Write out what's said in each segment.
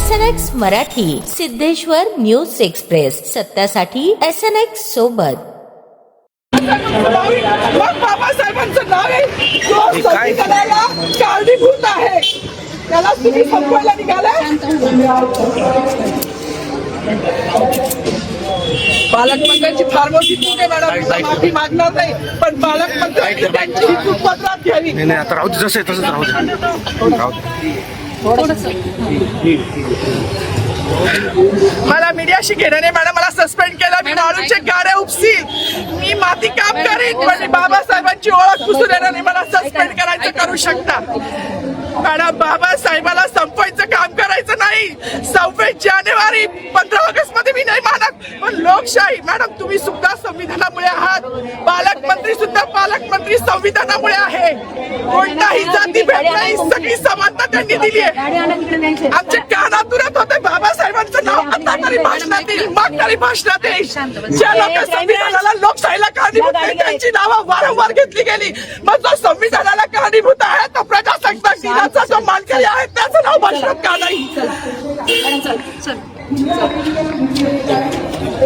SNX Marathi, Siddheshwar News Express, सत्यासाठी SNX सोबत. बाबासाहेबांचं नाव आहे जो संविधानाला कारणीभूत आहे, त्याला तुम्ही संपवायला निघालाय. पालकमंत्र्यांची फार मोठी चूक आहे मॅडम, माफी मागणार नाही, पण पालकमंत्र्यांनी त्यांची ही चूक पत्रात घ्यावी. नाही आता राहू दे, जसं तसंच राहू दे. मला मीडियाशी घेणं नाही मॅडम, मला सस्पेंड केलं, मी मारूचे गाड्या उपसील, मी माती काम करीन, पण बाबासाहेबांची ओळख पुसून येणार नाही. मला सस्पेंड करायचं करू शकता मॅडम. बाबासाहेबाला संपवायचं काम करायचं नाही. 26 जानेवारी 15 ऑगस्ट मध्ये मी नाही मानत, पण लोकशाही मॅडम तुम्ही सुद्धा संविधानामुळे आहात, पालकमंत्री सुद्धा पालकमंत्री संविधानामुळे आहे. कोणताही जाती भेट नाही, सगळी समानता त्यांनी दिली आहे. आमच्या कानातुरात होते बाबासाहेबांचं नाव आता तरी भाषणात येईल, मग तरी भाषणात येईल. ज्या लोक संविधानाला लोकशाहीला कारणीभूत आहे त्यांची नावं वारंवार घेतली गेली, मग जो संविधानाला कारणीभूत आहे तो प्रजासत्ताक दिनाचा जो मानकरी आहे त्याचं नाव भाषणात का नाही?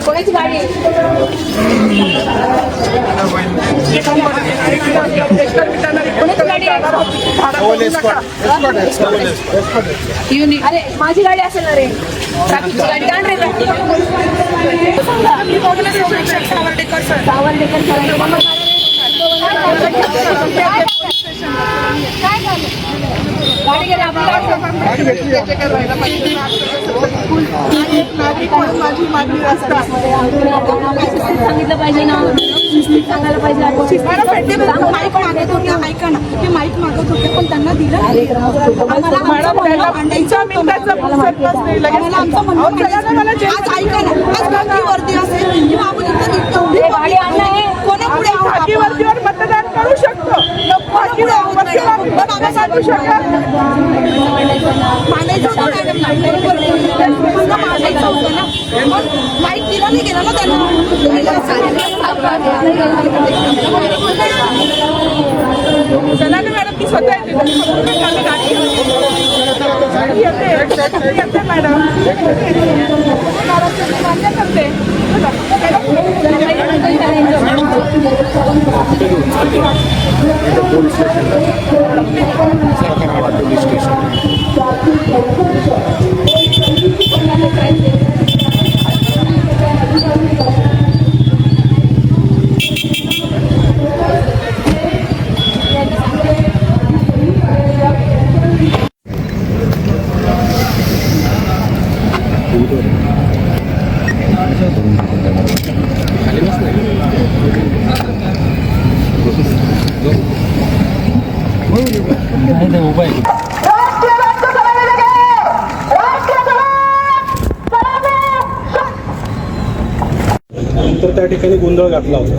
कोणाची गाडी अरे माझी गाडी असेल ना रे, ट्रॅफिकची गाडी का रे? गाडी गेली माझी मागणी सांगितलं पाहिजे ना, सांगायला पाहिजे. माईक मागत होते, ऐका ना, ते माईक मागत होते पण त्यांना दिलं. आज ऐका ना, आज गाडीवरती असेल किंवा आपण वर्दीवर मतदान करू शकतो, माईक दिला नाही गेला ना त्यांना. चला ना मॅडम, ती स्वतः येते मॅडम, मान्य करते. तर त्या ठिकाणी गोंधळ घातला होता.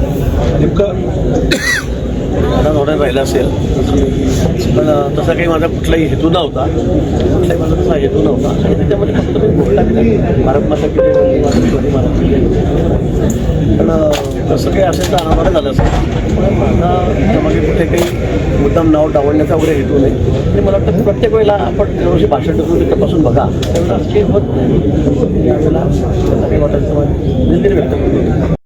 नेमकं ऑर्डर राहिला असेल, पण तसा काही माझा कुठलाही हेतू नव्हता, कुठलाही माझा तसा हेतू नव्हता. आणि त्याच्यामध्ये फक्त मी घोषणा केली, भारत माता केली, पण तसं काही असेल तर आम्हाला झालं असेल. पण माझा त्यामागे कुठे काही मुद्दाम नाव डावलण्याचा वगैरे हेतू नाही. आणि मला वाटतं प्रत्येक वेळेला आपण जेव्हा भाषण ठेवून तिथपासून बघा तेवढं काही होत नाही. यावेळेला त्याचा काही वाटायचं व्यक्त करतो.